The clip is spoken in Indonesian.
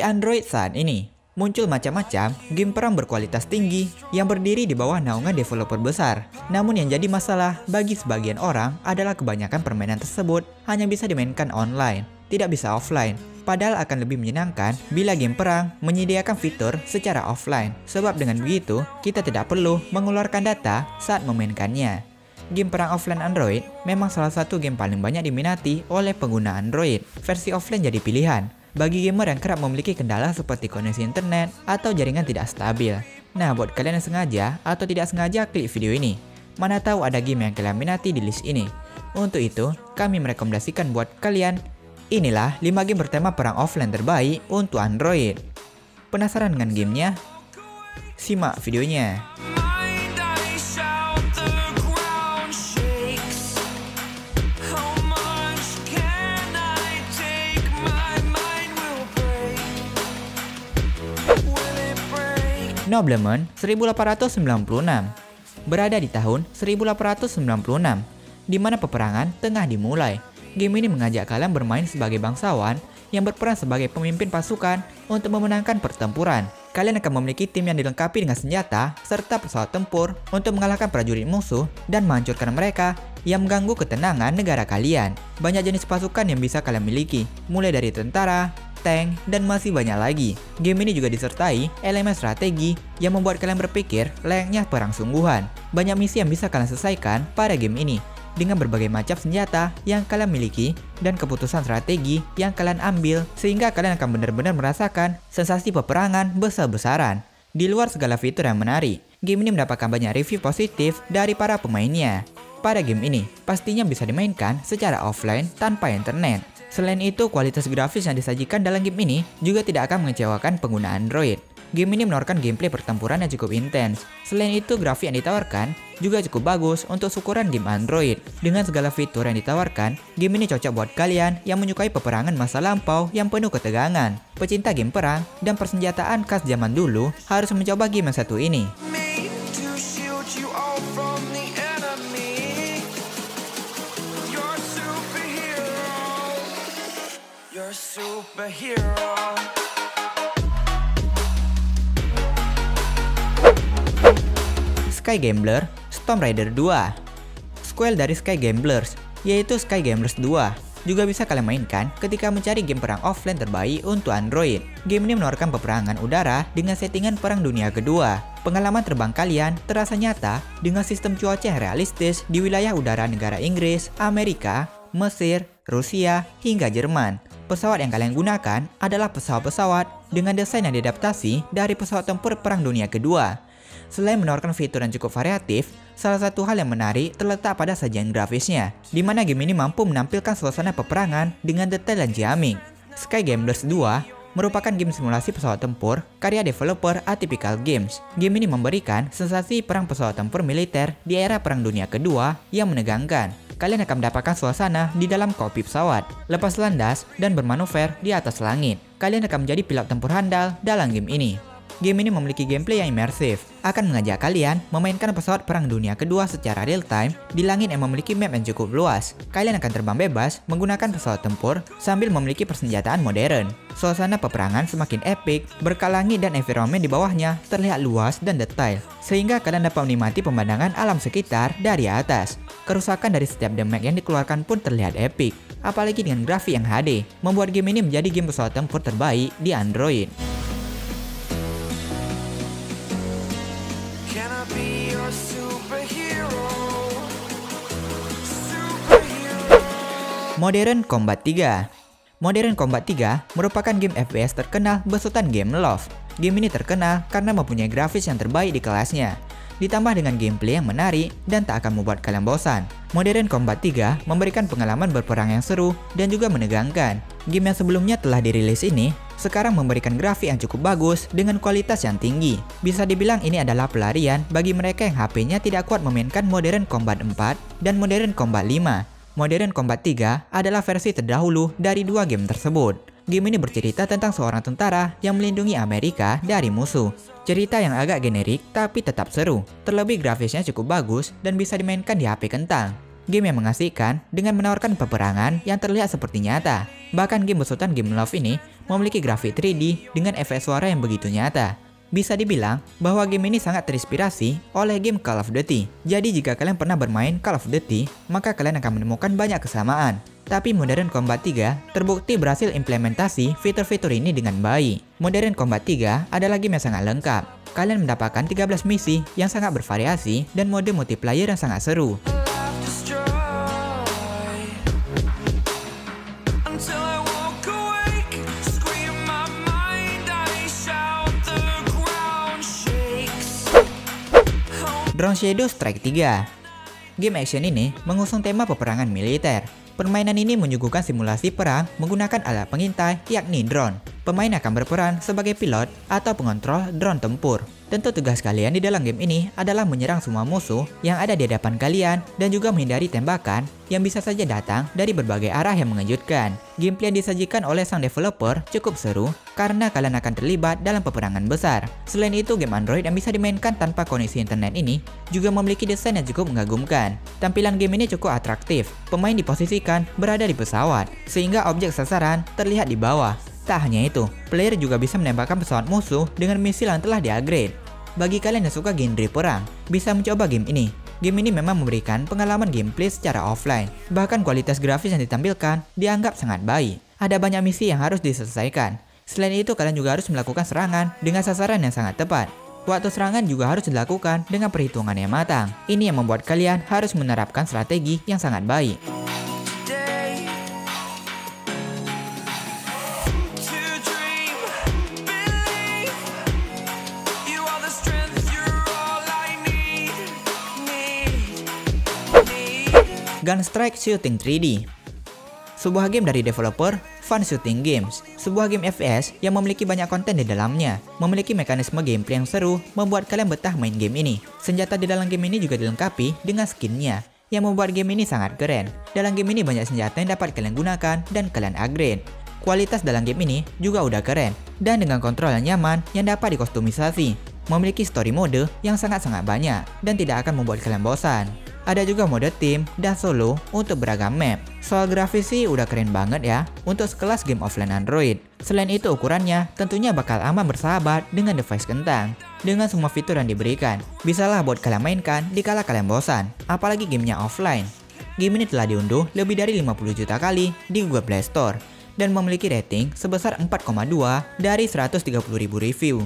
Android saat ini, muncul macam-macam game perang berkualitas tinggi yang berdiri di bawah naungan developer besar. Namun yang jadi masalah bagi sebagian orang adalah kebanyakan permainan tersebut hanya bisa dimainkan online, tidak bisa offline. Padahal akan lebih menyenangkan bila game perang menyediakan fitur secara offline. Sebab dengan begitu, kita tidak perlu mengeluarkan data saat memainkannya. Game perang offline Android memang salah satu game paling banyak diminati oleh pengguna Android. Versi offline jadi pilihan bagi gamer yang kerap memiliki kendala seperti koneksi internet atau jaringan tidak stabil. Nah, buat kalian yang sengaja atau tidak sengaja klik video ini, mana tahu ada game yang kalian minati di list ini. Untuk itu, kami merekomendasikan buat kalian, inilah 5 game bertema perang offline terbaik untuk Android. Penasaran dengan gamenya? Simak videonya. Nobleman 1896 berada di tahun 1896, di mana peperangan tengah dimulai. Game ini mengajak kalian bermain sebagai bangsawan yang berperan sebagai pemimpin pasukan untuk memenangkan pertempuran. Kalian akan memiliki tim yang dilengkapi dengan senjata serta pesawat tempur untuk mengalahkan prajurit musuh dan menghancurkan mereka yang mengganggu ketenangan negara kalian. Banyak jenis pasukan yang bisa kalian miliki, mulai dari tentara, tank, dan masih banyak lagi. Game ini juga disertai elemen strategi yang membuat kalian berpikir layaknya perang sungguhan. Banyak misi yang bisa kalian selesaikan pada game ini dengan berbagai macam senjata yang kalian miliki dan keputusan strategi yang kalian ambil, sehingga kalian akan benar-benar merasakan sensasi peperangan besar-besaran. Di luar segala fitur yang menarik, game ini mendapatkan banyak review positif dari para pemainnya. Pada game ini, pastinya bisa dimainkan secara offline tanpa internet. Selain itu, kualitas grafis yang disajikan dalam game ini juga tidak akan mengecewakan pengguna Android. Game ini menawarkan gameplay pertempuran yang cukup intens. Selain itu, grafik yang ditawarkan juga cukup bagus untuk ukuran game Android. Dengan segala fitur yang ditawarkan, game ini cocok buat kalian yang menyukai peperangan masa lampau yang penuh ketegangan. Pecinta game perang dan persenjataan khas zaman dulu harus mencoba game yang satu ini. Sky Gambler Storm Raider 2. Sequel dari Sky Gamblers, yaitu Sky Gamblers 2, juga bisa kalian mainkan ketika mencari game perang offline terbaik untuk Android. Game ini menawarkan peperangan udara dengan settingan Perang Dunia Kedua. Pengalaman terbang kalian terasa nyata dengan sistem cuaca yang realistis di wilayah udara negara Inggris, Amerika, Mesir, Rusia, hingga Jerman. Pesawat yang kalian gunakan adalah pesawat-pesawat dengan desain yang diadaptasi dari pesawat tempur Perang Dunia Kedua. Selain menawarkan fitur yang cukup variatif, salah satu hal yang menarik terletak pada sajian grafisnya, di mana game ini mampu menampilkan suasana peperangan dengan detail dan ciamik. Sky Gamblers 2 merupakan game simulasi pesawat tempur karya developer Atypical Games. Game ini memberikan sensasi perang pesawat tempur militer di era Perang Dunia Kedua yang menegangkan. Kalian akan mendapatkan suasana di dalam kokpit pesawat, lepas landas, dan bermanuver di atas langit. Kalian akan menjadi pilot tempur handal dalam game ini. Game ini memiliki gameplay yang imersif, akan mengajak kalian memainkan pesawat Perang Dunia Kedua secara real time di langit yang memiliki map yang cukup luas. Kalian akan terbang bebas menggunakan pesawat tempur sambil memiliki persenjataan modern. Suasana peperangan semakin epik, berkah langit dan environment di bawahnya terlihat luas dan detail, sehingga kalian dapat menikmati pemandangan alam sekitar dari atas. Kerusakan dari setiap damage yang dikeluarkan pun terlihat epik, apalagi dengan grafik yang HD, membuat game ini menjadi game pesawat tempur terbaik di Android. Modern Combat 3. Modern Combat 3 merupakan game FPS terkenal besutan Gameloft. Game ini terkenal karena mempunyai grafis yang terbaik di kelasnya, ditambah dengan gameplay yang menarik dan tak akan membuat kalian bosan. Modern Combat 3 memberikan pengalaman berperang yang seru dan juga menegangkan. Game yang sebelumnya telah dirilis ini sekarang memberikan grafik yang cukup bagus dengan kualitas yang tinggi. Bisa dibilang ini adalah pelarian bagi mereka yang HP-nya tidak kuat memainkan Modern Combat 4 dan Modern Combat 5. Modern Combat 3 adalah versi terdahulu dari dua game tersebut. Game ini bercerita tentang seorang tentara yang melindungi Amerika dari musuh. Cerita yang agak generik tapi tetap seru. Terlebih grafisnya cukup bagus dan bisa dimainkan di HP kentang. Game yang mengasihkan dengan menawarkan peperangan yang terlihat seperti nyata. Bahkan game besutan Game Love ini memiliki grafik 3D dengan efek suara yang begitu nyata. Bisa dibilang bahwa game ini sangat terinspirasi oleh game Call of Duty. Jadi jika kalian pernah bermain Call of Duty, maka kalian akan menemukan banyak kesamaan. Tapi Modern Combat 3 terbukti berhasil implementasi fitur-fitur ini dengan baik. Modern Combat 3 adalah game yang sangat lengkap. Kalian mendapatkan 13 misi yang sangat bervariasi dan mode multiplayer yang sangat seru. Drone Shadow Strike 3. Game action ini mengusung tema peperangan militer. Permainan ini menyuguhkan simulasi perang menggunakan alat pengintai yakni drone. Pemain akan berperan sebagai pilot atau pengontrol drone tempur. Tentu tugas kalian di dalam game ini adalah menyerang semua musuh yang ada di hadapan kalian dan juga menghindari tembakan yang bisa saja datang dari berbagai arah yang mengejutkan. Gameplay yang disajikan oleh sang developer cukup seru karena kalian akan terlibat dalam peperangan besar. Selain itu, game Android yang bisa dimainkan tanpa koneksi internet ini juga memiliki desain yang cukup mengagumkan. Tampilan game ini cukup atraktif. Pemain diposisikan berada di pesawat sehingga objek sasaran terlihat di bawah. Tak hanya itu, player juga bisa menembakkan pesawat musuh dengan misil yang telah di-upgrade. Bagi kalian yang suka genre perang, bisa mencoba game ini. Game ini memang memberikan pengalaman gameplay secara offline. Bahkan kualitas grafis yang ditampilkan dianggap sangat baik. Ada banyak misi yang harus diselesaikan. Selain itu, kalian juga harus melakukan serangan dengan sasaran yang sangat tepat. Waktu serangan juga harus dilakukan dengan perhitungan yang matang. Ini yang membuat kalian harus menerapkan strategi yang sangat baik. Gunstrike Shooting 3D. Sebuah game dari developer Fun Shooting Games. Sebuah game FPS yang memiliki banyak konten di dalamnya. Memiliki mekanisme gameplay yang seru, membuat kalian betah main game ini. Senjata di dalam game ini juga dilengkapi dengan skinnya, yang membuat game ini sangat keren. Dalam game ini banyak senjata yang dapat kalian gunakan dan kalian upgrade. Kualitas dalam game ini juga udah keren, dan dengan kontrol yang nyaman yang dapat dikostumisasi. Memiliki story mode yang sangat-sangat banyak, dan tidak akan membuat kalian bosan. Ada juga mode tim dan solo untuk beragam map. Soal grafis sih udah keren banget ya untuk sekelas game offline Android. Selain itu, ukurannya tentunya bakal aman bersahabat dengan device kentang. Dengan semua fitur yang diberikan, bisalah buat kalian mainkan dikala kalian bosan, apalagi gamenya offline. Game ini telah diunduh lebih dari 50 juta kali di Google Play Store dan memiliki rating sebesar 4,2 dari 130.000 review.